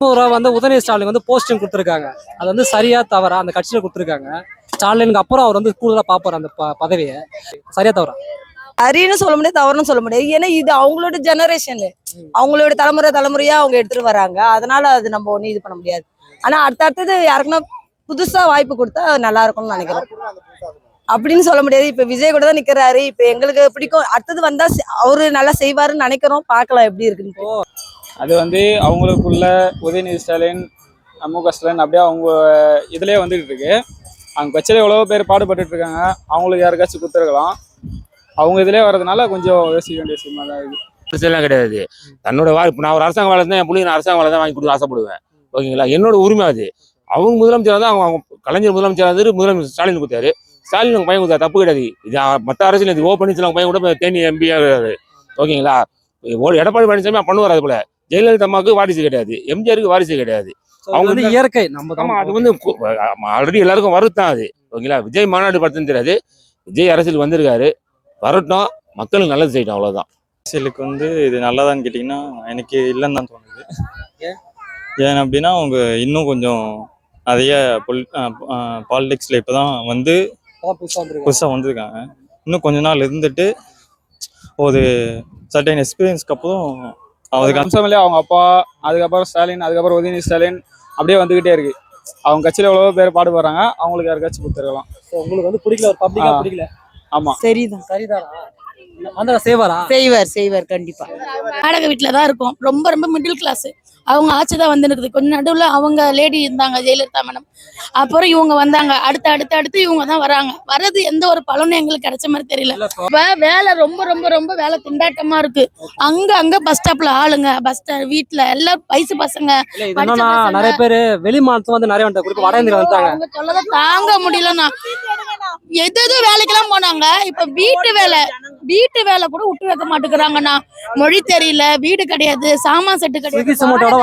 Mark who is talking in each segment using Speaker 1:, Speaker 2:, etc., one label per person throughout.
Speaker 1: வந்து உதயநிதி ஸ்டாலின் வந்து போஸ்டிங் கொடுத்துருக்காங்க. அது வந்து சரியா தவறா அந்த கட்சியில கொடுத்துருக்காங்க. ஸ்டாலினுக்கு அப்புறம் அவர் வந்து கூடுதலா பாப்பாரு அந்த பதவியை. சரியா தவறா?
Speaker 2: சரின்னு சொல்ல முடியாது, தவறுன்னு சொல்ல முடியாது. ஏன்னா இது அவங்களோட ஜெனரேஷன், அவங்களோட தலைமுறையா அவங்க எடுத்துட்டு வராங்க. அதனால அது நம்ம ஒன்னும் இது பண்ண முடியாது. ஆனா அடுத்தது யாருக்குன்னா புதுசா வாய்ப்பு கொடுத்தா நல்லா இருக்கும்னு நினைக்கிறேன். அப்படின்னு சொல்ல முடியாது. இப்ப விஜய் கூட தான் நிக்கிறாரு. இப்ப எங்களுக்கு பிடிக்கும். அடுத்தது வந்தா அவரு நல்லா செய்வாருன்னு நினைக்கிறோம். பார்க்கலாம் எப்படி இருக்குன்னு.
Speaker 3: அது வந்து அவங்களுக்குள்ள உதயநிதி ஸ்டாலின், மு.க. ஸ்டாலின் அப்படியே அவங்க இதுலயே வந்துட்டு இருக்கு. அவங்க கட்சியில எவ்வளவோ பேர் பாடுபட்டு இருக்காங்க. அவங்களுக்கு யாருக்காச்சும் கொடுத்துருக்கலாம். அவங்க இதுலயே வர்றதுனால கொஞ்சம் யோசிக்க வேண்டிய விஷயமா தான் இருக்கு.
Speaker 4: பிரச்சனைலாம் கிடையாது. தன்னோட இப்போ நான் ஒரு அரசாங்க வேலை தான் என் பிள்ளைங்க அரசாங்க வேலை தான் வாங்கி கொடுத்து ஆசைப்படுவேன். ஓகேங்களா? என்னோட உரிமை அது. அவங்க முதலமைச்சர் தான் அவங்க கலைஞர் முதலமைச்சர் வந்து முதலமைச்சர் ஸ்டாலின் கொடுத்தாரு. ஸ்டாலின் அவங்க பையன் கொடுத்தா தப்பு கிடையாது. இது மற்ற அரசியல் இது பன்னீர்செல்வம் பையன் கூட தேனி எம்பியா கிடையாது. ஓகேங்களா? எடப்பாடி பழனிசாமி பண்ணுவார். அது போல ஜெயலலிதா அம்மாவுக்கு வாரிசு கிடையாது, எம்ஜிஆருக்கு வாரிசு கிடையாது. அவங்க வந்து
Speaker 1: இயற்கை நம்ம
Speaker 4: அது வந்து ஆல்ரெடி எல்லாருக்கும் வருத்தான் அது. ஓகேங்களா? விஜய் மாநாடு படுத்துன்னு தெரியாது. விஜய் அரசியல் வந்திருக்காரு, வரட்டும், மக்களுக்கு நல்லது செய்யட்டும், அவ்வளவுதான்.
Speaker 5: அரசியலுக்கு வந்து இது நல்லதான்னு கேட்டிங்கன்னா எனக்கு இல்லைன்னு தான் தோணுது. ஏன் அப்படின்னா அவங்க இன்னும் கொஞ்சம் நிறைய பாலிடிக்ஸில் இப்போ தான் வந்து புதுசாக வந்திருக்காங்க. இன்னும் கொஞ்ச நாள் இருந்துட்டு ஒரு சர்டைன் எக்ஸ்பீரியன்ஸ்க்கு அப்புறம் அதுக்கு
Speaker 3: அம்சமில்லையே அவங்க அப்பா, அதுக்கப்புறம் ஸ்டாலின், அதுக்கப்புறம் உதயநிதி ஸ்டாலின் அப்படியே வந்துகிட்டே இருக்கு. அவங்க கட்சியில எவ்வளவோ பேர் பாடுபடுறாங்க. அவங்களுக்கு யாருக்காச்சும் கொடுத்துருக்கலாம்.
Speaker 1: உங்களுக்கு வந்து பிடிக்கல, ஒரு பப்ளிக்கா பிடிக்கல.
Speaker 3: ஆமா,
Speaker 2: சரிதானா? செய்வார் கண்டிப்பா.
Speaker 6: வாடகை வீட்டில் தான் இருக்கும். ரொம்ப ரொம்ப மிடில் கிளாஸ். அவங்க ஆட்சி தான் வந்து இருக்குது. கொஞ்சம் நடுவில் அவங்க லேடி இருந்தாங்க, ஜெயலலிதா மேடம். அப்புறம் இவங்க வந்தாங்க. அடுத்து இவங்க தான் வராங்க. வர்றது எந்த ஒரு பலனும் எங்களுக்கு கிடைச்ச மாதிரி தெரியல. வேலை ரொம்ப ரொம்ப ரொம்ப வேலை திண்டாட்டமா இருக்கு. அங்க பஸ் ஸ்டாப்ல ஆளுங்க, பஸ் ஸ்டாண்ட் வீட்டுல எல்லாம் வயசு பசங்க.
Speaker 1: நிறைய பேரு வெளி மாநிலத்துல வந்து நிறைய வட இந்தியா வந்தாங்க.
Speaker 6: அவங்க சொல்லதான் தாங்க முடியலண்ணா. எது வேலைக்கெல்லாம் போனாங்க. இப்ப வீட்டு வேலை கூட விட்டு வைக்க மாட்டேங்கிறாங்கண்ணா. மொழி தெரியல, வீடு கிடையாது, சாமான் செட்டு கிடையாது.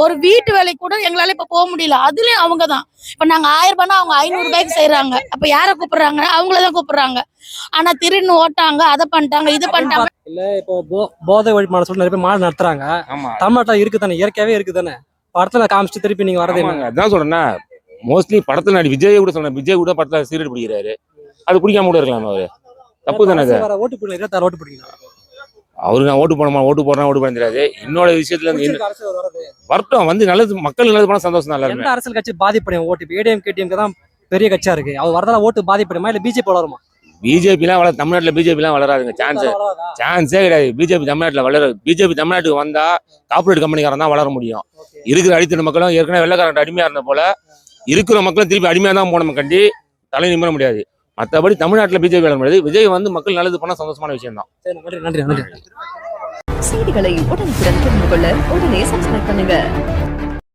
Speaker 6: ஒரு வீட்டு வேலைக்கு கூட எங்களால இப்ப போக முடியல. அதுலயும் அவங்கதான். இப்ப நாங்க 1000 ரூபாய்னா அவங்க 500 ரூபாய்க்கு செய்யறாங்க. அப்ப யார கூப்பிடுறாங்க? அவங்களதான் கூப்பிடுறாங்க. ஆனா திருன்னு ஓட்டாங்க, அதை பண்ணிட்டாங்க, இது பண்ணிட்டாங்க.
Speaker 1: இல்ல இப்போ போதை ஒழிப்பு சொல்லி நிறைய பேர் மாடு நடத்துறாங்க. தமிழ்நாட்டுல இருக்குதானே, இயற்கையாவே இருக்குதானே. படத்துல காமிச்சு திருப்பி நீங்க வரதே
Speaker 4: அதான் சொல்றேன்னா, மோஸ்ட்லி படத்துல நடி விஜய் கூட சொல்றேன். விஜய் கூட படத்துல சீரியல் பிடிக்கிறாரு. அது பிடிக்காம கூட இருக்கலாம். அவரு தப்பு தானே.
Speaker 1: ஓட்டு போடுங்க, ஓட்டு பிடிக்கணும்.
Speaker 4: அவரு நான் ஓட்டு போட தெரியாது. என்னோட விஷயத்துல வரட்டும், வந்து நல்லது, மக்கள் நல்லது பண்ண சந்தோஷம் தான்.
Speaker 1: எந்த அரசியல் கட்சி பாதிப்படையும் ஓட்டு? ஏடிஎம் கேடிஎம் தான் பெரிய கட்சியா இருக்கு. அவர் வரதால ஓட்டு பாதிப்படையுமா இல்ல பிஜேபி வளருமா?
Speaker 4: பிஜேபிலாம் தமிழ்நாட்டுல பிஜேபிலாம் வளராதுங்க. சான்ஸே கிடையாது. பிஜேபி தமிழ்நாட்டுல வளராது. பிஜேபி தமிழ்நாட்டுக்கு வந்தா கார்பரேட் கம்பெனிக்காரன் தான் வளர முடியும். இருக்கிற அடித்தன மக்களும் ஏற்கனவே வெள்ளக்காரன் அடிமையா இருந்த போல இருக்கிற மக்களும் திருப்பி அடிமையா தான் போன கண்டி தலை நிமிர முடியாது. மற்றபடி தமிழ்நாட்டில் பிஜேபி வளர முடியாது. விஜய் வந்து மக்கள் நல்லது பண்ண சந்தோஷமான விஷயம் தான்.
Speaker 7: செய்திகளை உடனுக்குடன் தெரிந்து கொள்ள உடனே சப்ஸ்கிரைப் பண்ணுங்க.